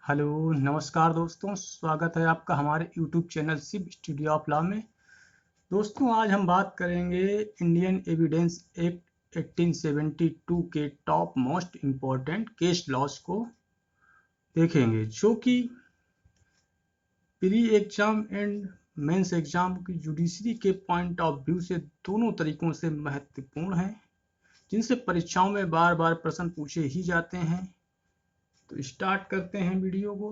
Hello नमस्कार दोस्तों, स्वागत है आपका हमारे YouTube channel Shiv studio of law में। दोस्तों, आज हम बात करेंगे इंडियन एविडेंस एक्ट 1872 के top most important case laws को देखेंगे, जो कि pre exam and mains exam की जुडिशरी के पॉइंट ऑफ व्यू से दोनों तरीकों से महत्वपूर्ण हैं, जिनसे परीक्षाओं में बार बार प्रश्न पूछे ही जाते हैं। तो स्टार्ट करते हैं वीडियो को।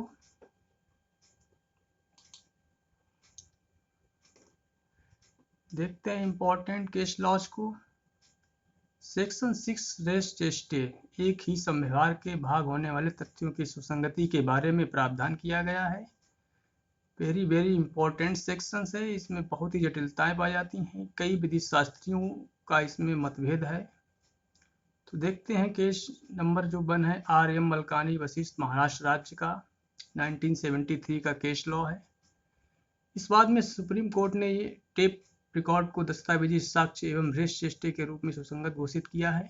देखते हैं इंपॉर्टेंट केस लॉज को। सेक्शन 6 रेस्ट स्टे एक ही संव्यवहार के भाग होने वाले तथ्यों की सुसंगति के बारे में प्रावधान किया गया है। वेरी वेरी इंपॉर्टेंट सेक्शन है। इसमें बहुत ही जटिलताएं पाई जाती हैं, कई विधि शास्त्रियों का इसमें मतभेद है। तो देखते हैं केस नंबर जो 1 है R.M. मलकानी वशिष्ठ महाराष्ट्र राज्य का 1973 का केस लॉ है। इस बाद में सुप्रीम कोर्ट ने ये टेप रिकॉर्ड को दस्तावेजी साक्ष्य एवं रेस्ट स्टे के रूप में सुसंगत घोषित किया है।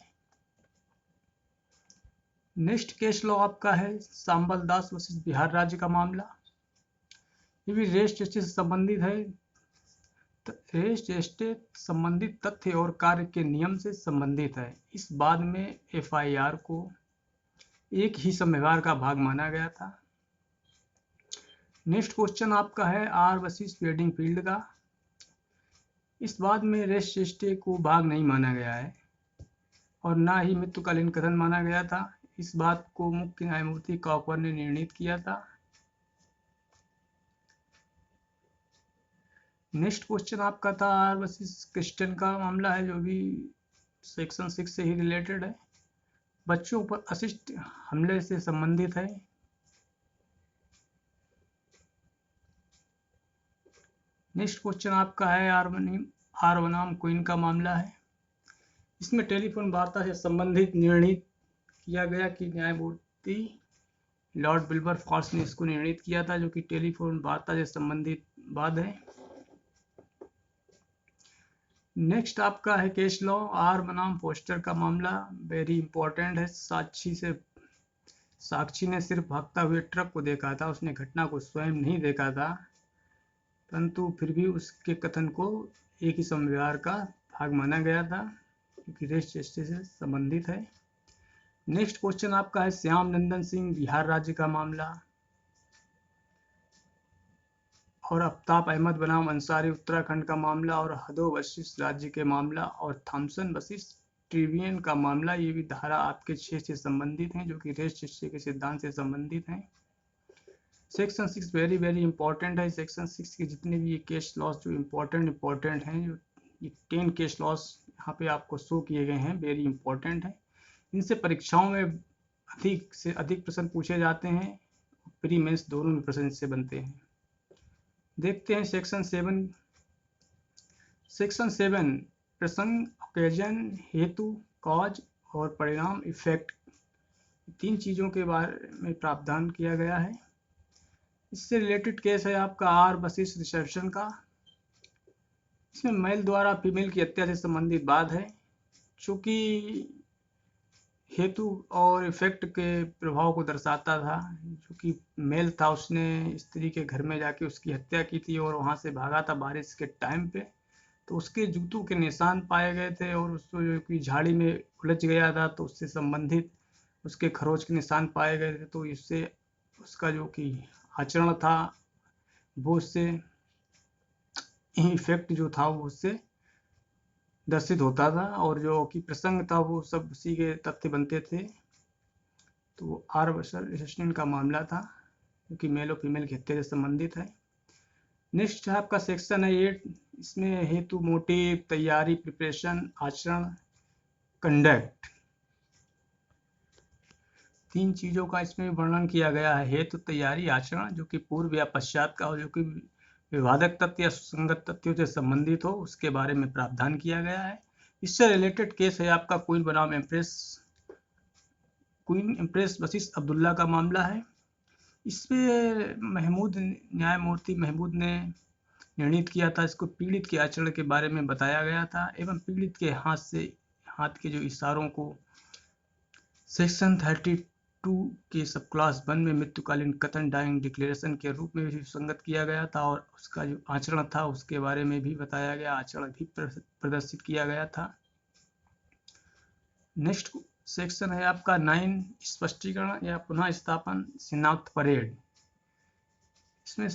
नेक्स्ट केस लॉ आपका है सांबल दास वशिष्ठ बिहार राज्य का मामला। ये भी रेस्ट स्टे से संबंधित है। रेस्ट स्टे संबंधित तथ्य और कार्य के नियम से संबंधित है। इस बाद में FIR को एक ही संव्यवहार का भाग माना गया था। नेक्स्ट क्वेश्चन आपका है R. वशिष्ठ वेडिंग फील्ड का। इस बाद में रेस्ट स्टे को भाग नहीं माना गया है और ना ही मृत्युकालीन कथन माना गया था। इस बात को मुख्य न्यायमूर्ति कॉपर ने निर्णित किया था। नेक्स्ट क्वेश्चन आपका था R. वशिष्ठ क्रिस्टन का मामला है, जो भी सेक्शन 6 से ही रिलेटेड है, बच्चों पर अशिष्ट हमले से संबंधित है। नेक्स्ट क्वेश्चन आपका है आर बनाम क्वीन का मामला है। इसमें टेलीफोन वार्ता से संबंधित निर्णित किया गया कि न्यायमूर्ति लॉर्ड विल्बर फॉर्स ने इसको निर्णित किया था, जो कि टेलीफोन वार्ता से संबंधित वाद है। नेक्स्ट आपका है केस लॉ R. बनाम फोस्टर का मामला। वेरी इंपॉर्टेंट है। साक्षी ने सिर्फ भागता हुए ट्रक को देखा था, उसने घटना को स्वयं नहीं देखा था, परंतु फिर भी उसके कथन को एक ही संव्यवहार का भाग माना गया था, क्योंकि रेस्ट स्टे से संबंधित है। नेक्स्ट क्वेश्चन आपका है श्याम नंदन सिंह बिहार राज्य का मामला और आफ्ताब अहमद बनाम अंसारी उत्तराखंड का मामला और हदो वशिष्ठ राज्य के मामला और थॉमसन वशिष्ठ ट्रिब्यून का मामला। ये भी धारा आपके 6 से संबंधित हैं, जो कि रेस्ट स्टे के सिद्धांत से संबंधित हैं। सेक्शन 6 वेरी वेरी इंपॉर्टेंट है। सेक्शन 6 के जितने भी ये केस लॉस जो इम्पोर्टेंट हैं, जो ये 10 केस लॉस यहाँ पे आपको शो किए गए हैं, वेरी इंपॉर्टेंट है। इनसे परीक्षाओं में अधिक से अधिक प्रश्न पूछे जाते हैं, प्री मेंस दोनों में प्रश्न इससे बनते हैं। देखते हैं सेक्शन 7। सेक्शन 7 प्रसंग, ओकेजन, हेतु, कॉज और परिणाम, इफेक्ट, 3 चीज़ों के बारे में प्रावधान किया गया है। इससे रिलेटेड केस है आपका R. वशिष्ठ रिसेप्शन का। इसमें मेल द्वारा फीमेल की हत्या से संबंधित बात है। चूँकि हेतु और इफेक्ट के प्रभाव को दर्शाता था, जो कि मेल था उसने स्त्री के घर में जाके उसकी हत्या की थी और वहाँ से भागा था बारिश के टाइम पे, तो उसके जूतों के निशान पाए गए थे और उसको जो कि झाड़ी में उलझ गया था, तो उससे संबंधित उसके खरोच के निशान पाए गए थे। तो इससे उसका जो कि आचरण था वो उससे इफेक्ट जो था वो उससे दर्शित होता था, और जो कि प्रसंग था वो सब उसी के तथ्य बनते थे। तो R. वशिष्ठ का मामला था, जो कि मेल और फीमेल की हत्या से संबंधित है। नेक्स्ट है आपका सेक्शन है 8। इसमें हेतु, मोटिव, तैयारी, प्रिपरेशन, आचरण, कंडक्ट, 3 चीज़ों का इसमें वर्णन किया गया है। हेतु, तैयारी, आचरण, जो कि पूर्व या पश्चात का हो, जो कि विवादक तथ्य या सुसंगत तथ्यों से संबंधित हो, उसके बारे में प्रावधान किया गया है। इससे रिलेटेड केस है आपका क्वीन बनाम इम्प्रेस वशिष्ठ अब्दुल्ला का मामला है। इसमें न्यायमूर्ति महमूद ने निर्णित किया था, इसको पीड़ित के आचरण के बारे में बताया गया था एवं पीड़ित के हाथ के जो इशारों को सेक्शन 2 के सब क्लास 1 में मृत्युकालीन कथन डाइंग डिक्लेरेशन के रूप में भी संगत किया गया था और उसका जो आचरण था उसके बारे में भी बताया गया, आचरण भी प्रदर्शित किया गया था। नेक्स्ट सेक्शन है आपका 9 स्पष्टीकरण या पुनः स्थापन शिनाख्त परेड। इसमें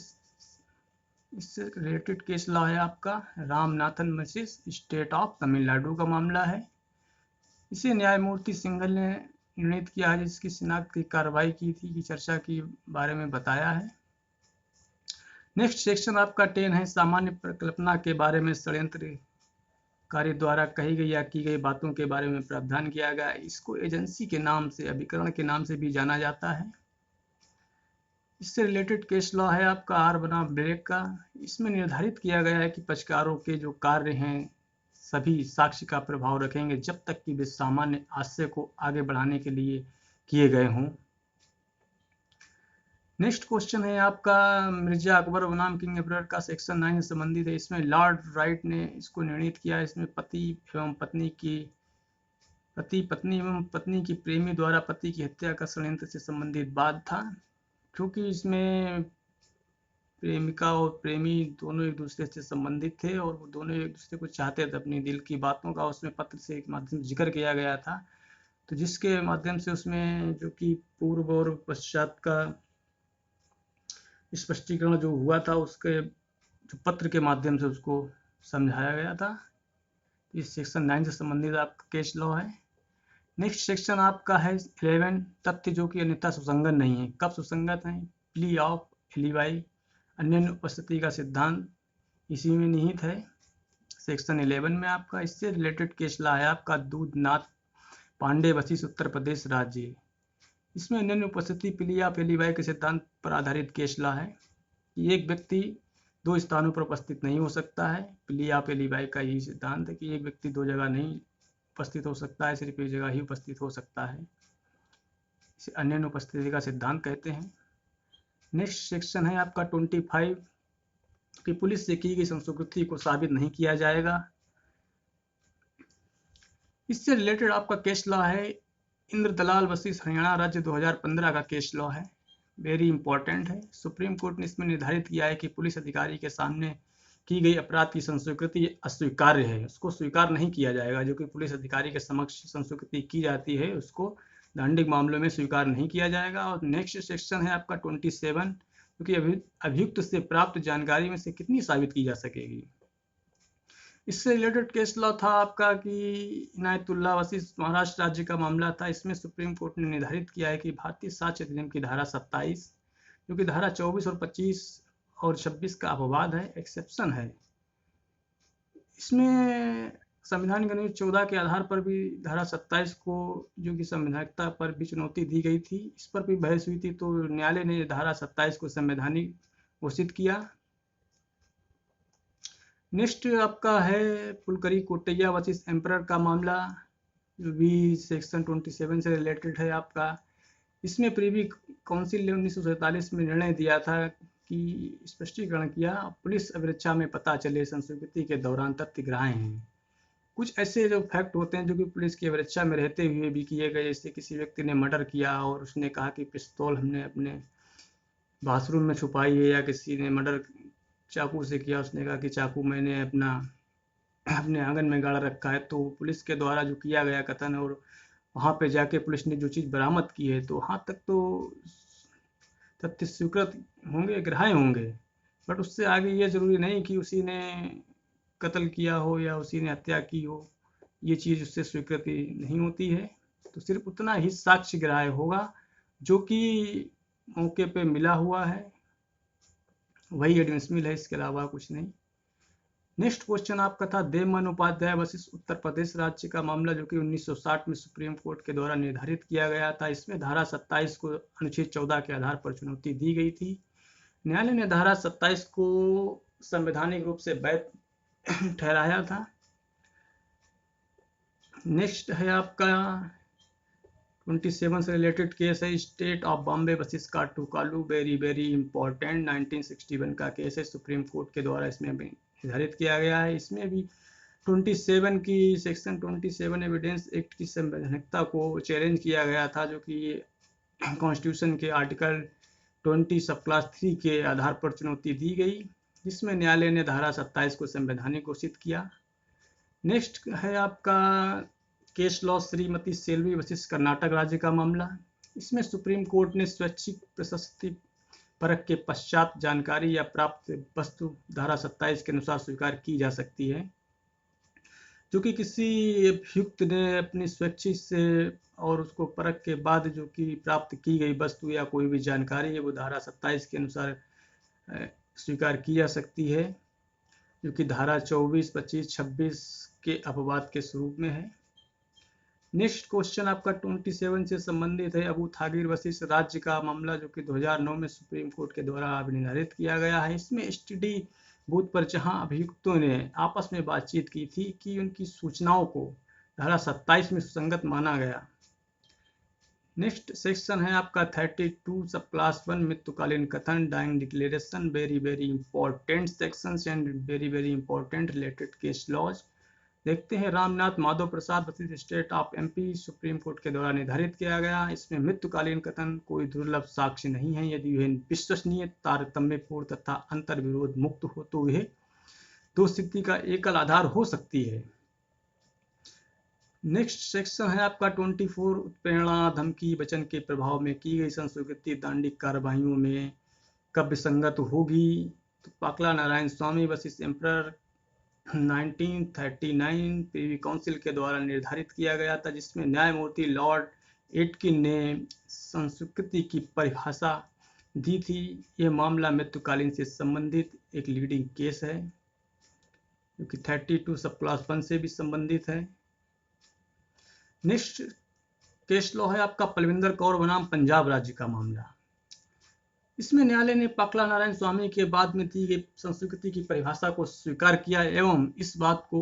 इससे रिलेटेड केस लॉ है आपका Ramanathan versus state of Tamil Nadu का मामला है। इसे न्यायमूर्ति सिंघल ने निर्णित किया है, जिसकी शिनाख्त की कार्रवाई की थी, की चर्चा की बारे में बताया है। नेक्स्ट सेक्शन आपका 10 है सामान्य परिकल्पना के बारे में षड्यंत्रकारी द्वारा कही गई या की गई बातों के बारे में प्रावधान किया गया। इसको एजेंसी के नाम से, अभिकरण के नाम से भी जाना जाता है। इससे रिलेटेड केस लॉ है आपका आर बनाम ब्रेक का। इसमें निर्धारित किया गया है कि पक्षकारों के जो कार्य हैं सभी साक्ष्य का प्रभाव रखेंगे जब तक कि वे सामान्य आशय को आगे बढ़ाने के लिए किए गए हों। नेक्स्ट क्वेश्चन है आपका मिर्जा अकबर बनाम किंग एम्परर का सेक्शन 9 से संबंधित है। इसमें लॉर्ड राइट ने इसको निर्णित किया। इसमें पति पत्नी एवं पत्नी की प्रेमी द्वारा पति की हत्या का षड्यंत्र से संबंधित वाद था, क्योंकि इसमें प्रेमिका और प्रेमी दोनों एक दूसरे से संबंधित थे और वो दोनों एक दूसरे को चाहते थे। अपनी दिल की बातों का उसमें पत्र से एक माध्यम से जिक्र किया गया था, तो जिसके माध्यम से उसमें जो कि पूर्व और पश्चात का स्पष्टीकरण जो हुआ था उसके जो पत्र के माध्यम से उसको समझाया गया था। इस सेक्शन 9 से संबंधित आपका केस लॉ है। नेक्स्ट सेक्शन आपका है 11 तथ्य जो कि अन्यथा सुसंगत नहीं है। कब सुसंगत है? प्ली ऑफ एलिबाई, अन्य उपस्थिति का सिद्धांत इसी में निहित है सेक्शन 11 में आपका। इससे रिलेटेड केस लॉ है आपका दूधनाथ पांडे वर्सेस उत्तर प्रदेश राज्य। इसमें अन्य उपस्थिति प्ली ऑफ एलिबाई के सिद्धांत पर आधारित केस लॉ है कि एक व्यक्ति 2 स्थानों पर उपस्थित नहीं हो सकता है। प्ली ऑफ एलिबाई का यही सिद्धांत है कि एक व्यक्ति 2 जगह नहीं उपस्थित हो सकता है, सिर्फ एक जगह ही उपस्थित हो सकता है। इसे अन्य उपस्थिति का सिद्धांत कहते हैं। नेक्स्ट सेक्शन है आपका 25 कि पुलिस से की गई संस्कृति को साबित नहीं किया जाएगा। इससे रिलेटेड आपका केस लॉ है इंद्रदलाल वर्सेस हरियाणा राज्य 2015 का केस लॉ है, वेरी इंपॉर्टेंट है। सुप्रीम कोर्ट ने इसमें निर्धारित किया है कि पुलिस अधिकारी के सामने की गई अपराध की संस्वीकृति अस्वीकार्य है, उसको स्वीकार नहीं किया जाएगा। जो कि पुलिस अधिकारी के समक्ष संस्वीकृति की जाती है उसको दंडिक मामलों में स्वीकार नहीं किया जाएगा। और नेक्स्ट सेक्शन है आपका 27 क्योंकि अभियुक्त से प्राप्त जानकारी में से कितनी साबित की जा सकेगी। इससे रिलेटेड केस लॉ था आपका कि इनायतुल्लाह वर्सेस महाराष्ट्र राज्य का मामला था। इसमें सुप्रीम कोर्ट ने निर्धारित किया है कि भारतीय साक्ष्य अधिनियम की धारा 27 जो कि धारा 24 और 25 और 26 का अपवाद है, एक्सेप्शन है। इसमें संविधान की अनुच्छेद 14 के आधार पर भी धारा 27 को जो कि संवैधानिकता पर भी चुनौती दी गई थी, इस पर भी बहस हुई थी, तो न्यायालय ने धारा 27 को संवैधानिक घोषित किया। नेक्स्ट आपका है फुलकरी कोटैया वर्सेस एम्परर का मामला जो भी सेक्शन 27 से रिलेटेड है आपका। इसमें प्रीवी काउंसिल ने 1947 में निर्णय दिया था कि स्पष्टीकरण किया पुलिस अभिरक्षा में पता चले संस्कृति के दौरान तथ्य ग्राह्य हैं। कुछ ऐसे जो फैक्ट होते हैं जो कि पुलिस की अभिरक्षा में रहते हुए भी किए गए, जैसे किसी व्यक्ति ने मर्डर किया और उसने कहा कि पिस्तौल हमने अपने बाथरूम में छुपाई है, या किसी ने मर्डर चाकू से किया, उसने कहा कि चाकू मैंने अपने आंगन में गाड़ रखा है। तो पुलिस के द्वारा जो किया गया कथन और वहाँ पे जाके पुलिस ने जो चीज़ बरामद की है, तो वहाँ तक तो तथ्य स्वीकृत होंगे, ग्राह्य होंगे, बट उससे आगे ये जरूरी नहीं कि उसी ने कत्ल किया हो या उसी ने हत्या की हो, ये चीज़ उससे स्वीकृति नहीं होती है। तो सिर्फ उतना ही साक्ष्य ग्राह्य होगा जो कि मौके पे मिला हुआ है, वही एडमिसिबल है, इसके अलावा कुछ नहीं। नेक्स्ट क्वेश्चन आपका था देवमन उपाध्याय वर्सेस उत्तर प्रदेश राज्य का मामला जो कि 1960 में सुप्रीम कोर्ट के द्वारा निर्धारित किया गया था। इसमें धारा 27 को अनुच्छेद 14 के आधार पर चुनौती दी गई थी। न्यायालय ने धारा 27 को संवैधानिक रूप से वैध ठहराया था। नेक्स्ट है आपका 27 से रिलेटेड केस है स्टेट ऑफ बॉम्बे वर्सेस काटू कालू, वेरी इंपॉर्टेंट 1961 का केस है। सुप्रीम कोर्ट के द्वारा इसमें निर्धारित किया गया है। इसमें भी 27 की सेक्शन 27 एविडेंस एक्ट की संवैधानिकता को चैलेंज किया गया था, जो कि कॉन्स्टिट्यूशन के आर्टिकल 20 सब क्लास 3 के आधार पर चुनौती दी गई, जिसमें न्यायालय ने धारा 27 को संवैधानिक घोषित किया। नेक्स्ट है आपका case law Shrimati Selvi versus Karnataka राज्य का मामला। इसमें सुप्रीम कोर्ट ने स्वैच्छिक प्रशस्ति परख के पश्चात जानकारी या प्राप्त वस्तु धारा 27 के अनुसार स्वीकार की जा सकती है, जो कि किसी अभियुक्त ने अपनी स्वैच्छिक से और उसको परख के बाद जो कि प्राप्त की गई वस्तु या कोई भी जानकारी है वो धारा 27 के अनुसार स्वीकार की जा सकती है, जो कि धारा 24, 25, 26 के अपवाद के स्वरूप में है। नेक्स्ट क्वेश्चन आपका 27 से संबंधित है अबू थागिर वर्सेस राज्य का मामला, जो कि 2009 में सुप्रीम कोर्ट के द्वारा निर्धारित किया गया है। इसमें एसटीडी बूथ पर जहां अभियुक्तों ने आपस में बातचीत की थी कि उनकी सूचनाओं को धारा 27 में सुसंगत माना गया। नेक्स्ट सेक्शन है आपका 32 सब क्लास 1 मृत्युकालीन कथन dying declaration, very very important sections and very very important related case laws. देखते हैं Ramnath Madhav Prasad versus state of MP, supreme court के द्वारा निर्धारित किया गया। इसमें मृत्युकालीन कथन कोई दुर्लभ साक्ष्य नहीं है यदि वह विश्वसनीय, तारतम्यपूर्ण तथा अंतर विरोध मुक्त हो तो वह दो स्थिति का एकल आधार हो सकती है। नेक्स्ट सेक्शन है आपका 24 उत्प्रेरणा, धमकी, वचन के प्रभाव में की गई संस्कृति दांडिक कार्रवाइयों में कब विसंगत होगी। तो पाकला नारायण स्वामी वर्सेस एम्परर 1939 प्रीवी काउंसिल के द्वारा निर्धारित किया गया था, जिसमें न्यायमूर्ति लॉर्ड एटकिन ने संस्कृति की परिभाषा दी थी। यह मामला मृत्युकालीन से संबंधित एक लीडिंग केस है, जो कि 32 सब क्लास 1 से भी संबंधित है। नेक्स्ट केस लॉ है आपका पलविंदर कौर बनाम पंजाब राज्य का मामला। इसमें न्यायालय ने पाकला नारायण स्वामी के बाद में दी गई संस्कृति की परिभाषा को स्वीकार किया एवं इस बात को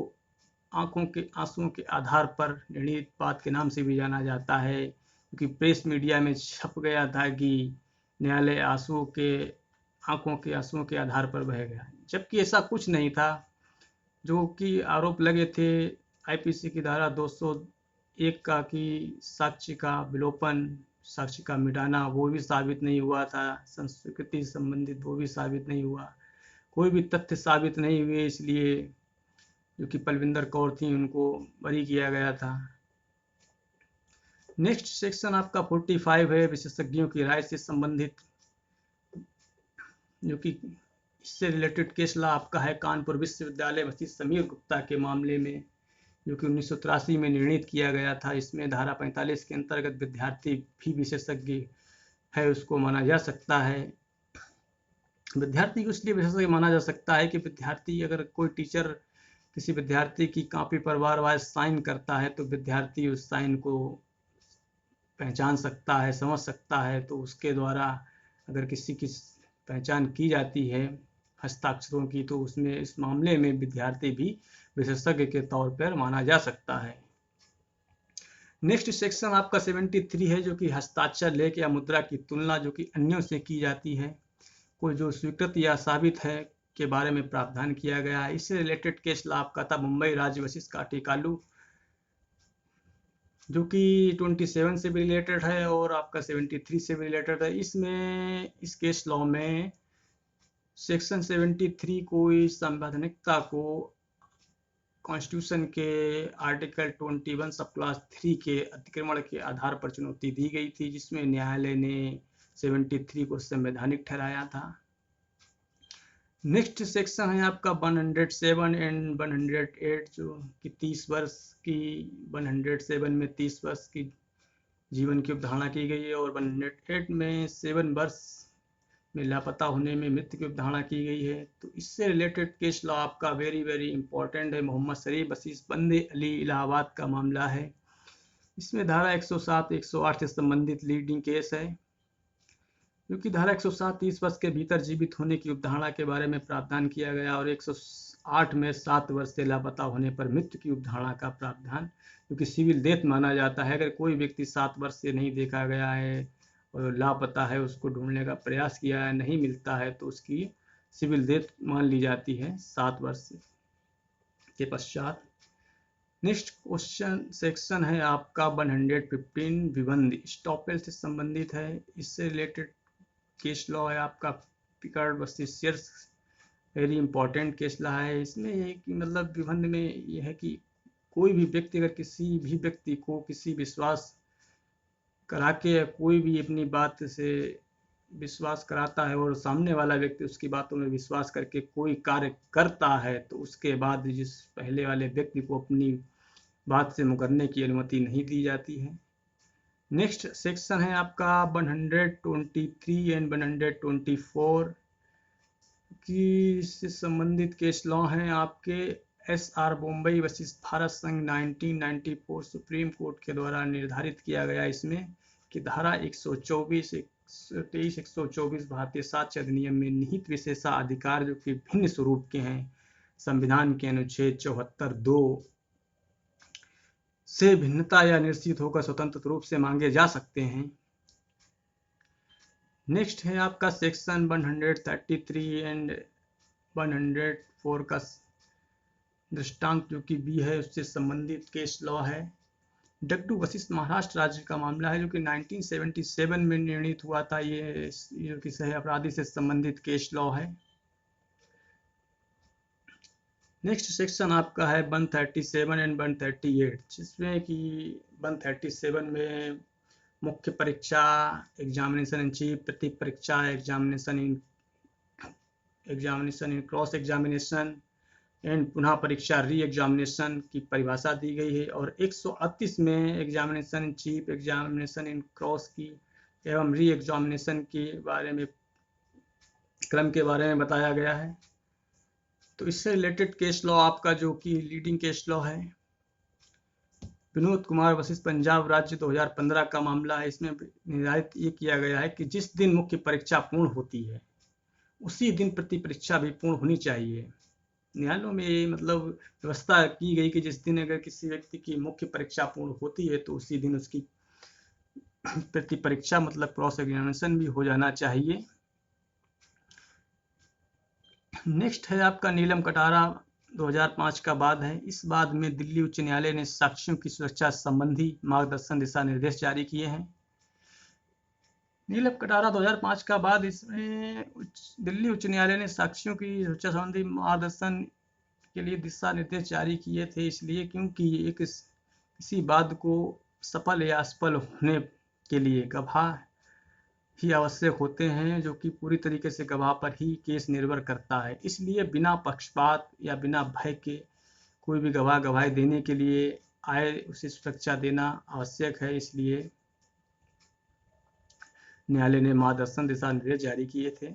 आंखों के आंसुओं के आधार पर निर्णीत बात के नाम से भी जाना जाता है, क्योंकि प्रेस मीडिया में छप गया था कि न्यायालय आंखों के आंसुओं के आधार पर बह गया, जबकि ऐसा कुछ नहीं था। जो कि आरोप लगे थे आईपीसी की धारा 201 का कि साक्ष्य का विलोपन, साक्ष्य का मिटाना, वो भी साबित नहीं हुआ था। संस्कृति संबंधित वो भी साबित नहीं हुआ, कोई भी तथ्य साबित नहीं हुए, इसलिए जो कि पलविंदर कौर थी उनको बरी किया गया था। नेक्स्ट सेक्शन आपका 45 है विशेषज्ञों की राय से संबंधित, जो कि इससे रिलेटेड केस ला आपका है कानपुर विश्वविद्यालय वर्सेस समीर गुप्ता के मामले में, जो कि 1983 में निर्णीत किया गया था। इसमें धारा 45 के अंतर्गत विद्यार्थी भी विशेषज्ञ है उसको माना जा सकता है। विद्यार्थी को इसलिए विशेषज्ञ माना जा सकता है कि विद्यार्थी, अगर कोई टीचर किसी विद्यार्थी की कॉपी पर बार-बार साइन करता है तो विद्यार्थी उस साइन को पहचान सकता है, समझ सकता है। तो उसके द्वारा अगर किसी की पहचान की जाती है हस्ताक्षरों की, तो उसमें इस मामले में विद्यार्थी भी विशेषज्ञ के तौर पर माना जा सकता है। नेक्स्ट सेक्शन आपका 73 है, जो कि हस्ताक्षर, लेख या मुद्रा की तुलना जो कि अन्यों से की जाती है, कोई जो स्वीकृत या साबित है के बारे में प्रावधान किया गया है। इससे रिलेटेड केस ला आपका था मुंबई राज्य वर्सेस काटीकालू, जो कि 27 से भी रिलेटेड है और आपका 73 से भी रिलेटेड है। इसमें इस केस लॉ में सेक्शन 73 को इस संवैधानिकता को कॉन्स्टिट्यूशन के आर्टिकल 21 सब क्लास 3 के अतिक्रमण के आधार पर चुनौती दी गई थी, जिसमें न्यायालय ने 73 को संवैधानिक ठहराया था। नेक्स्ट सेक्शन है आपका 107 एंड 108, जो कि 30 वर्ष की 107 में 30 वर्ष की जीवन की अवधारणा की गई है और 108 में 7 वर्ष में लापता होने में मृत्यु की अवधारणा की गई है। तो इससे रिलेटेड केस लॉ आपका वेरी वेरी इंपॉर्टेंट है, मोहम्मद शरीफ वर्सेस बंदे अली इलाहाबाद का मामला है। इसमें धारा 107, 108 से संबंधित लीडिंग केस है, क्योंकि धारा 107 30 वर्ष के भीतर जीवित होने की अवधारणा के बारे में प्रावधान किया गया और 108 में 7 वर्ष से लापता होने पर मृत्यु की अवधारणा का प्रावधान, क्योंकि सिविल डेथ माना जाता है। अगर कोई व्यक्ति 7 वर्ष से नहीं देखा गया है और लापता है, उसको ढूंढने का प्रयास किया है, नहीं मिलता है, तो उसकी सिविल डेथ मान ली जाती है 7 वर्ष के पश्चात। नेक्स्ट क्वेश्चन सेक्शन है आपका 115 विबंध स्टॉपेल से संबंधित है। इससे रिलेटेड केस लॉ है आपका Picard versus shares, very important case law है। इसमें एक मतलब विबंध में यह है कि कोई भी व्यक्ति अगर किसी भी व्यक्ति को किसी विश्वास करा के कोई भी अपनी बात से विश्वास कराता है और सामने वाला व्यक्ति उसकी बातों में विश्वास करके कोई कार्य करता है तो उसके बाद जिस पहले वाले व्यक्ति को अपनी बात से मुकरने की अनुमति नहीं दी जाती है। नेक्स्ट सेक्शन है आपका 123 एंड 124 की से संबंधित केस लॉ हैं आपके। SR बॉम्बई वर्सेस भारत संघ 1994 सुप्रीम कोर्ट के द्वारा निर्धारित किया गया इसमें कि धारा 124 124 भारतीय साक्ष्य अधिनियम में निहित विशेषाधिकार जो कि भिन्न स्वरूप के हैं संविधान के अनुच्छेद 74(2) से भिन्नता या निश्चित होकर स्वतंत्र रूप से मांगे जा सकते हैं। नेक्स्ट है आपका सेक्शन 133 एंड 104 का दृष्टांत जो कि बी है उससे संबंधित केस लॉ है। डग्डू वशिष्ठ महाराष्ट्र राज्य का मामला है जो कि 1977 में निर्णित हुआ था। ये जो कि सह अपराधी से संबंधित केस लॉ है। नेक्स्ट सेक्शन आपका है 137 एंड 138 जिसमें कि 137 में मुख्य परीक्षा, एग्जामिनेशन इन चीफ, प्रतीक परीक्षा, examination in cross examination and पुनः परीक्षा री एग्जामिनेशन की परिभाषा दी गई है। और 138 में examination in chief, examination in cross की एवं री एग्जामिनेशन के बारे में क्रम के बारे में बताया गया है। तो इससे रिलेटेड केस लॉ आपका जो कि लीडिंग केस लॉ है विनोद कुमार वर्सेस पंजाब राज्य 2015 का मामला है। इसमें निर्धारित ये किया गया है कि जिस दिन मुख्य परीक्षा पूर्ण होती है उसी दिन प्रति परीक्षा भी पूर्ण होनी चाहिए। न्यायालयों में ये मतलब व्यवस्था की गई कि जिस दिन अगर किसी व्यक्ति की मुख्य परीक्षा पूर्ण होती है तो उसी दिन उसकी प्रति परीक्षा मतलब क्रॉस एग्जामिनेशन भी हो जाना चाहिए। नेक्स्ट है आपका नीलम कटारा 2005 का वाद है। इस वाद में दिल्ली उच्च न्यायालय ने साक्ष्यों की सुरक्षा संबंधी मार्गदर्शन दिशा निर्देश जारी किए हैं। नीलम कटारा 2005 का बाद इसमें दिल्ली उच्च न्यायालय ने साक्ष्यों की सुरक्षा संबंधी मार्गदर्शन के लिए दिशा निर्देश जारी किए थे इसलिए क्योंकि एक किसी वाद को सफल या असफल होने के लिए गवाह ही आवश्यक होते हैं जो कि पूरी तरीके से गवाह पर ही केस निर्भर करता है। इसलिए बिना पक्षपात या बिना भय के कोई भी गवाह गवाही देने के लिए आए उसे सुरक्षा देना आवश्यक है। इसलिए न्यायालय ने मार्गदर्शन दिशा निर्देश जारी किए थे।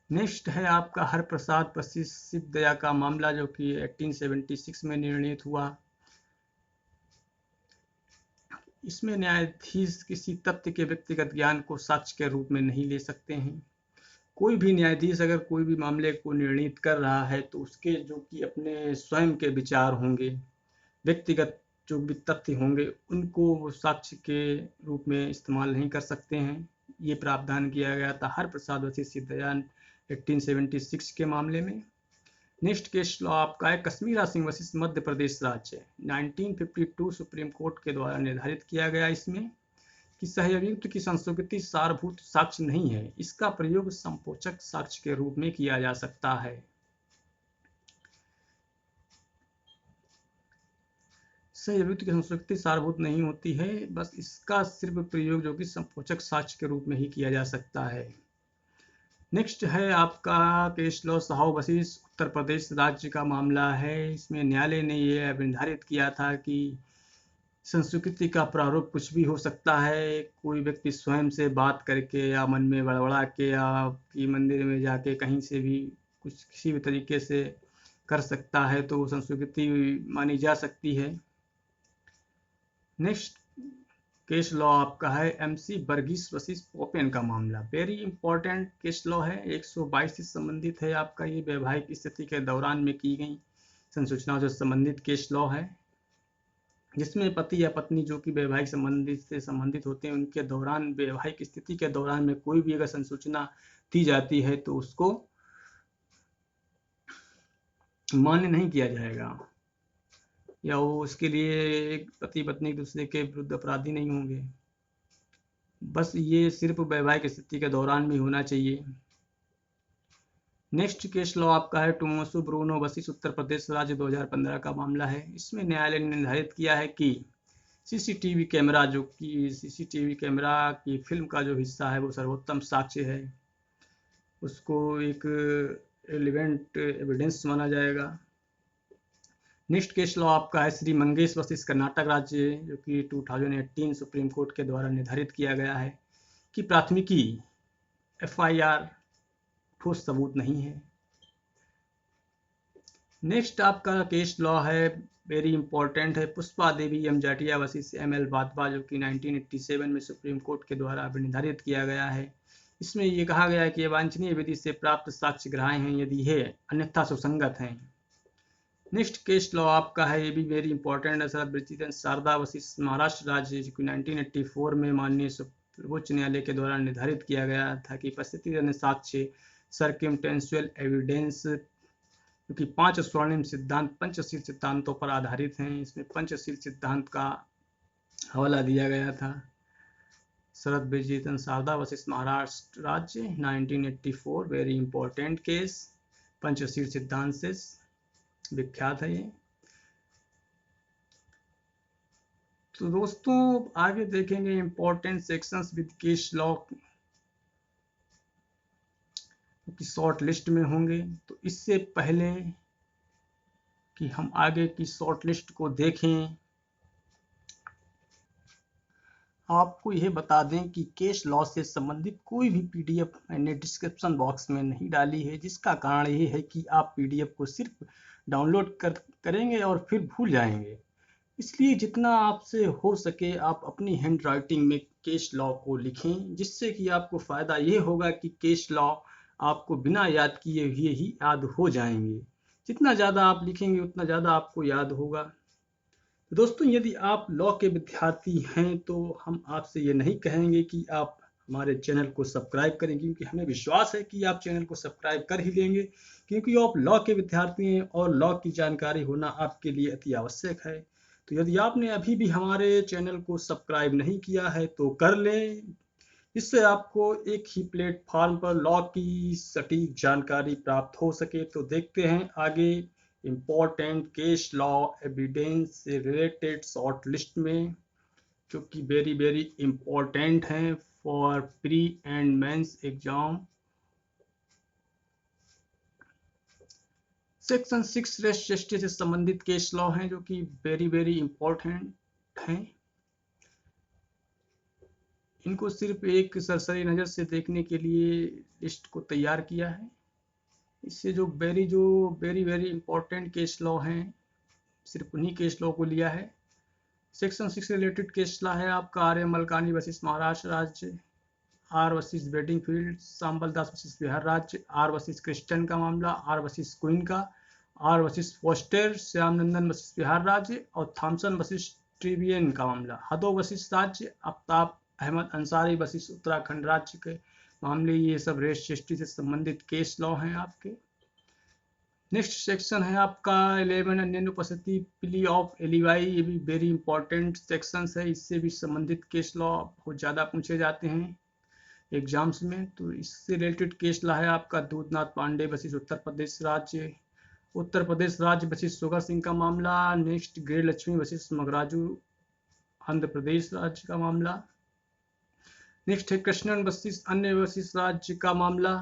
नेक्स्ट है आपका हरप्रसाद वर्सेस शिवदया का मामला जो कि 1876 में निर्णित हुआ। इसमें न्यायाधीश किसी तथ्य के व्यक्तिगत ज्ञान को साक्ष्य के रूप में नहीं ले सकते हैं। कोई भी न्यायाधीश अगर कोई भी मामले को निर्णित कर रहा है तो उसके जो कि अपने स्वयं के विचार होंगे, व्यक्तिगत जो भी तथ्य होंगे उनको वो साक्ष्य के रूप में इस्तेमाल नहीं कर सकते हैं। ये प्रावधान किया गया था हरप्रसाद वर्सेस शिवदया 1876 के मामले में। नेक्स्ट केस लॉ आपका है कश्मीरा सिंह वर्सेस मध्य प्रदेश राज्य 1952 सुप्रीम कोर्ट के द्वारा निर्धारित किया गया इसमें कि सहअभियुक्त की संस्कृति सारभूत साक्ष्य नहीं है, इसका प्रयोग संपोषक साक्ष्य के रूप में किया जा सकता है। सहअभियुक्त की संस्कृति सारभूत नहीं होती है, बस इसका सिर्फ प्रयोग जो कि संपोषक साक्ष्य के रूप में ही किया जा सकता है। नेक्स्ट है आपका case law Sahu versus Uttar Pradesh राज्य का मामला है। इसमें न्यायालय ने यह निर्धारित किया था कि संस्कृति का प्रारूप कुछ भी हो सकता है। कोई व्यक्ति स्वयं से बात करके या मन में बड़बड़ा के या कि मंदिर में जाके कहीं से भी कुछ किसी भी तरीके से कर सकता है तो संस्कृति मानी जा सकती है। नेक्स्ट केस लॉ आपका है MC वर्गीस वर्सेस पोपेन का मामला, वेरी इंपॉर्टेंट केस लॉ है। 122 से संबंधित है आपका। ये वैवाहिक स्थिति के दौरान में की गई संसूचनाओं से संबंधित केस लॉ है जिसमें पति या पत्नी जो कि वैवाहिक संबंधित होते हैं उनके दौरान वैवाहिक स्थिति के दौरान में कोई भी अगर संसूचना दी जाती है तो उसको मान्य नहीं किया जाएगा। या वो उसके लिए एक पति पत्नी एक दूसरे के विरुद्ध अपराधी नहीं होंगे। बस ये सिर्फ वैवाहिक स्थिति के दौरान भी होना चाहिए। नेक्स्ट केस लॉ आपका है टोमोसो ब्रूनो वर्सेस उत्तर प्रदेश राज्य 2015 का मामला है। इसमें न्यायालय ने निर्धारित किया है कि सीसीटीवी कैमरा जो कि सीसीटीवी कैमरा की फिल्म का जो हिस्सा है वो सर्वोत्तम साक्ष्य है, उसको एक रिलेवेंट एविडेंस माना जाएगा। नेक्स्ट केस लॉ आपका है श्री मंगेश वर्सेस कर्नाटक राज्य, जो कि 2018 सुप्रीम कोर्ट के द्वारा निर्धारित किया गया है कि प्राथमिकी एफआईआर ठोस सबूत नहीं है। नेक्स्ट आपका केस लॉ है वेरी इंपॉर्टेंट है Pushpa Devi M Jatia versus M L. Wadhwa, जो कि 1987 में सुप्रीम कोर्ट के द्वारा निर्धारित किया गया है। इसमें ये कहा गया है कि वांछनीय विधि से प्राप्त साक्ष्य ग्राह्य हैं यदि है अन्यथा सुसंगत हैं। नेक्स्ट केस लॉ आपका है ये भी वेरी इंपॉर्टेंट है सर शारदा वर्सेस महाराष्ट्र राज्य, जो कि 1984 में माननीय सर्वोच्च न्यायालय के द्वारा निर्धारित किया गया था कि परिस्थितिजन्य साक्ष्य सर्कमटेंशियल एविडेंस, क्योंकि 5 स्वर्णिम सिद्धांत पंचशील सिद्धांतों पर आधारित हैं। इसमें पंचशील सिद्धांत का हवाला दिया गया था। शरद विजेतन शारदा वर्सेस महाराष्ट्र राज्य 1984 वेरी इंपॉर्टेंट केस, पंचशील सिद्धांत से विख्यात है ये। तो दोस्तों आगे देखेंगे important sections with case law की शॉर्ट लिस्ट में होंगे। तो इससे पहले कि हम आगे की शॉर्ट लिस्ट को देखें, आपको यह बता दें कि केस लॉ से संबंधित कोई भी पीडीएफ मैंने डिस्क्रिप्शन बॉक्स में नहीं डाली है, जिसका कारण ये है कि आप पीडीएफ को सिर्फ डाउनलोड करेंगे और फिर भूल जाएंगे। इसलिए जितना आपसे हो सके आप अपनी हैंड राइटिंग में केस लॉ को लिखें, जिससे कि आपको फ़ायदा ये होगा कि केस लॉ आपको बिना याद किए हुए ही याद हो जाएंगे। जितना ज़्यादा आप लिखेंगे उतना ज़्यादा आपको याद होगा। दोस्तों यदि आप लॉ के विद्यार्थी हैं तो हम आपसे ये नहीं कहेंगे कि आप हमारे चैनल को सब्सक्राइब करें, क्योंकि हमें विश्वास है कि आप चैनल को सब्सक्राइब कर ही लेंगे, क्योंकि आप लॉ के विद्यार्थी हैं और लॉ की जानकारी होना आपके लिए अति आवश्यक है। तो यदि आपने अभी भी हमारे चैनल को सब्सक्राइब नहीं किया है तो कर लें, इससे आपको एक ही प्लेटफॉर्म पर लॉ की सटीक जानकारी प्राप्त हो सके। तो देखते हैं आगे इम्पोर्टेंट केस लॉ एविडेंस से रिलेटेड शॉर्ट लिस्ट में, जो कि वेरी इम्पोर्टेंट हैं for pre and mains exam. Section 6 res gestae से संबंधित केस लॉ हैं, जो कि वेरी इम्पोर्टेंट हैं। इनको सिर्फ एक सरसरी नज़र से देखने के लिए लिस्ट को तैयार किया है। इससे जो वेरी इम्पोर्टेंट केस लॉ हैं, सिर्फ उन्हीं केस लॉ को लिया है। सेक्शन 6 रिलेटेड केस लॉ है आपका R M Malkani versus Maharashtra राज्य, R versus Bedingfield, Sambal Das versus Bihar राज्य, आर वर्सेस क्रिस्टन का मामला, आर वर्सेस क्वीन का, R versus Foster Shyamnandan versus Bihar राज्य, और थॉमसन वर्सेस ट्रिबियन का मामला, हदो वर्सेस राज्य, आफ्ताब अहमद अंसारी वर्सेस उत्तराखंड राज्य के मामले। ये सब रेस जस्टिस से संबंधित केस लॉ हैं आपके। नेक्स्ट सेक्शन है आपका 11 अन्य उपस्थिति प्ली ऑफ एलिवाई, ये भी वेरी इंपॉर्टेंट सेक्शन है। इससे भी संबंधित केस लॉ बहुत ज़्यादा पूछे जाते हैं एग्जाम्स में। तो इससे रिलेटेड केस लॉ है आपका दूधनाथ पांडे वर्सेस उत्तर प्रदेश राज्य, उत्तर प्रदेश राज्य वर्सेस सुगर सिंह का मामला। नेक्स्ट गृह लक्ष्मी वर्सेस मगराजू आंध्र प्रदेश राज्य का मामला। नेक्स्ट है कृष्णन वर्सेस अन्य वर्सेस राज्य का मामला।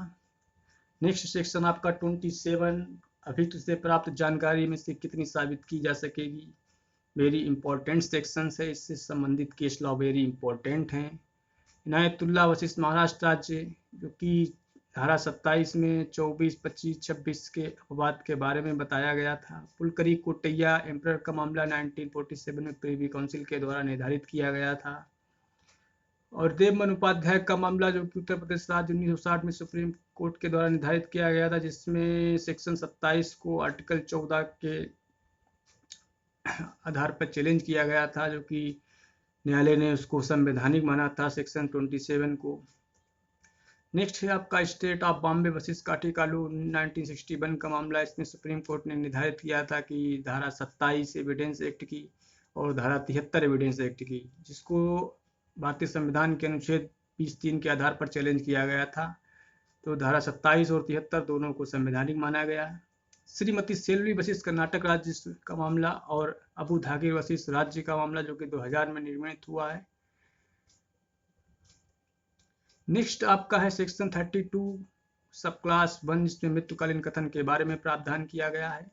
नेक्स्ट सेक्शन आपका 27 अभियुक्त से प्राप्त जानकारी में से कितनी साबित की जा सकेगी, वेरी इंपॉर्टेंट सेक्शन है। इससे संबंधित केस लॉ वेरी इंपॉर्टेंट हैं। इनायतुल्ला वर्सेस महाराष्ट्र राज्य, जो कि धारा 27 में 24, 25, 26 के अपवाद के बारे में बताया गया था। पुलकरी कोटैया एम्परर का मामला 1947 में प्रिवी काउंसिल के द्वारा निर्धारित किया गया था। और देवमन उपाध्याय का मामला, जो कि उत्तर प्रदेश राज्य 1960 में सुप्रीम कोर्ट के द्वारा निर्धारित किया गया था, जिसमें सेक्शन 27 को आर्टिकल 14 के आधार पर चैलेंज किया गया था, जो कि न्यायालय ने उसको संवैधानिक माना था सेक्शन 27 को। नेक्स्ट है आपका स्टेट ऑफ बॉम्बे वर्सेस काठीकालू 1961 का मामला। इसमें सुप्रीम कोर्ट ने निर्धारित किया था कि धारा 27 एविडेंस एक्ट की और धारा 73 एविडेंस एक्ट की, जिसको भारतीय संविधान के अनुच्छेद 20(3) के आधार पर चैलेंज किया गया था। तो धारा 27 और 73 दोनों को संवैधानिक माना गया। श्रीमती सेल्वी वर्सेस कर्नाटक राज्य का मामला और अबू धागिर वर्सेस राज्य का मामला, जो कि 2000 में निर्मित हुआ है। नेक्स्ट आपका है सेक्शन 32 सब क्लास 1, जिसमें मृत्युकालीन कथन के बारे में प्रावधान किया गया है।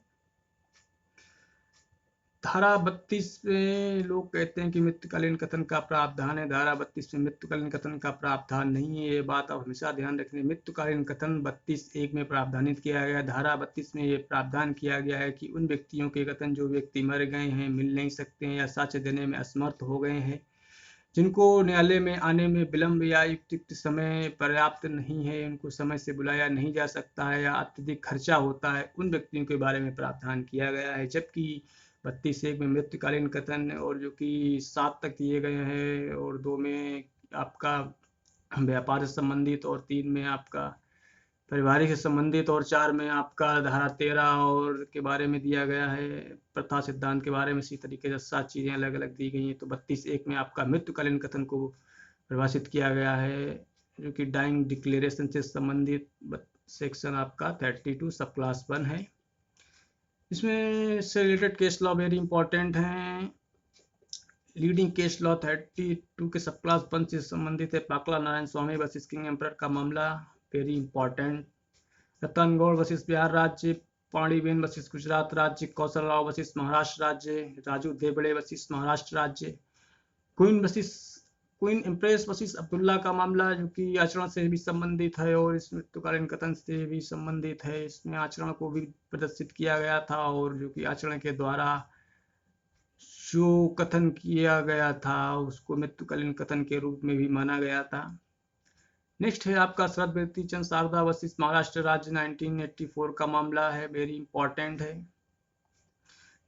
धारा 32 में लोग कहते हैं कि मृत्युकालीन कथन का प्रावधान है। धारा 32 में मृत्युकालीन कथन का प्रावधान नहीं है, ये बात आप हमेशा ध्यान रखें। मृत्युकालीन कथन 32(1) में प्रावधानित किया गया। धारा 32 में ये प्रावधान किया गया है कि उन व्यक्तियों के कथन जो व्यक्ति मर गए हैं, मिल नहीं सकते हैं या साक्ष्य देने में असमर्थ हो गए हैं, जिनको न्यायालय में आने में विलंब या युक्त समय पर्याप्त नहीं है, उनको समय से बुलाया नहीं जा सकता है या अत्यधिक खर्चा होता है, उन व्यक्तियों के बारे में प्रावधान किया गया है। जबकि 32(1) में मृत्युकालीन कथन और जो कि 7 तक दिए गए हैं और 2 में आपका व्यापार से संबंधित और 3 में आपका पारिवारिक से संबंधित और 4 में आपका धारा 13 और के बारे में दिया गया है, प्रथा सिद्धांत के बारे में। इसी तरीके से 7 चीज़ें अलग अलग दी गई हैं। तो 32(1) में आपका मृत्युकालीन कथन को परिभाषित किया गया है, जो कि डाइंग डिक्लेरेशन से संबंधित सेक्शन आपका 32 सब क्लास 1 है। इसमें से related case law very important हैं। लीडिंग केस लॉ 32 के सब क्लास 1 से संबंधित है। पाकला नारायण स्वामी वर्सेस किंग एम्परर का मामला, वेरी इंपॉर्टेंट। रतन गौड़ वर्सेस बिहार राज्य, पाणीबेन वर्सेस गुजरात राज्य, कौशल राव वर्सेस महाराष्ट्र राज्य, राजू देवड़े वर्सेस महाराष्ट्र राज्य, क्वीन इम्प्रेस वर्सेस अब्दुल्ला का मामला, जो कि आचरण से भी संबंधित है और इस मृत्युकालीन कथन से भी संबंधित है। इसमें आचरण को भी प्रदर्शित किया गया था और जो कि आचरण के द्वारा जो कथन किया गया था उसको मृत्युकालीन कथन के रूप में भी माना गया था। नेक्स्ट है आपका शरद कीर्ति चंद शारदा वर्सेस महाराष्ट्र राज्य 1984 का मामला है, वेरी इंपॉर्टेंट है।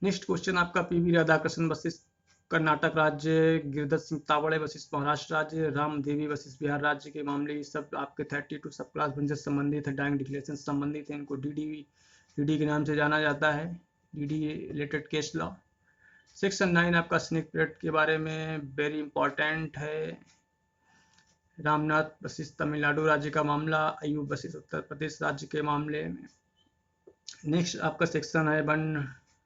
नेक्स्ट क्वेश्चन आपका पीवी राधाकृष्णन वर्सेस कर्नाटक राज्य, गिरिधर सिंह तावड़े वर्सेस महाराष्ट्र राज्य, राम देवी वर्सेस बिहार राज्य के मामले, ये सब आपके 32 सब क्लास 1 से संबंधित है, डाइंग डिक्लेरेशन से संबंधित है। इनको डीडी के नाम से जाना जाता है, DD related case law. Section 9 आपका स्नेक पीरियड के बारे में वेरी इंपॉर्टेंट है। रामनाथ वर्सेस तमिलनाडु राज्य का मामला, अयूब वर्सेस उत्तर प्रदेश राज्य के मामले में। नेक्स्ट आपका सेक्शन है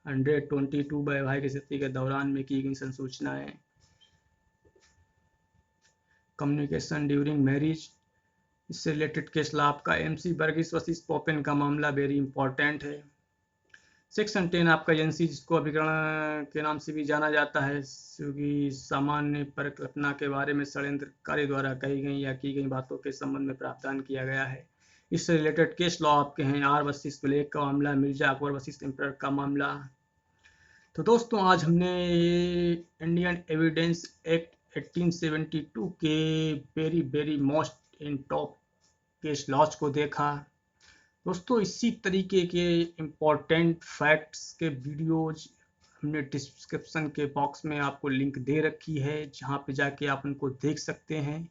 122 वैवाहिक स्थिति के दौरान में की गई संसूचनाएं, कम्युनिकेशन ड्यूरिंग मैरिज। इससे रिलेटेड केस लॉ आपका MC वर्गीस वर्सेस पोपेन का मामला, वेरी इंपॉर्टेंट है। सेक्शन 10 आपका एजेंसी, जिसको अभिकरण के नाम से भी जाना जाता है, क्योंकि सामान्य परिकल्पना के बारे में षड्यंत्रकारी द्वारा कही गई या की गई बातों के संबंध में प्रावधान किया गया है। इससे रिलेटेड केस लॉ आपके हैं R वर्सेस ब्लेक का मामला, मिर्जा अकबर वर्सेस एम्परर का मामला। तो दोस्तों आज हमने इंडियन एविडेंस एक्ट 1872 के वेरी मोस्ट इन टॉप केस लॉज को देखा। दोस्तों इसी तरीके के इम्पोर्टेंट फैक्ट्स के वीडियोज हमने डिस्क्रिप्शन के बॉक्स में आपको लिंक दे रखी है, जहां पे जाके आप उनको देख सकते हैं।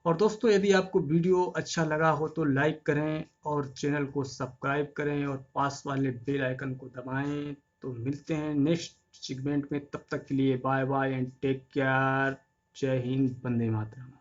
और दोस्तों यदि आपको वीडियो अच्छा लगा हो तो लाइक करें और चैनल को सब्सक्राइब करें और पास वाले बेल आइकन को दबाएं। तो मिलते हैं नेक्स्ट सेगमेंट में, तब तक के लिए bye bye and take care. जय हिंद, वंदे मातरम।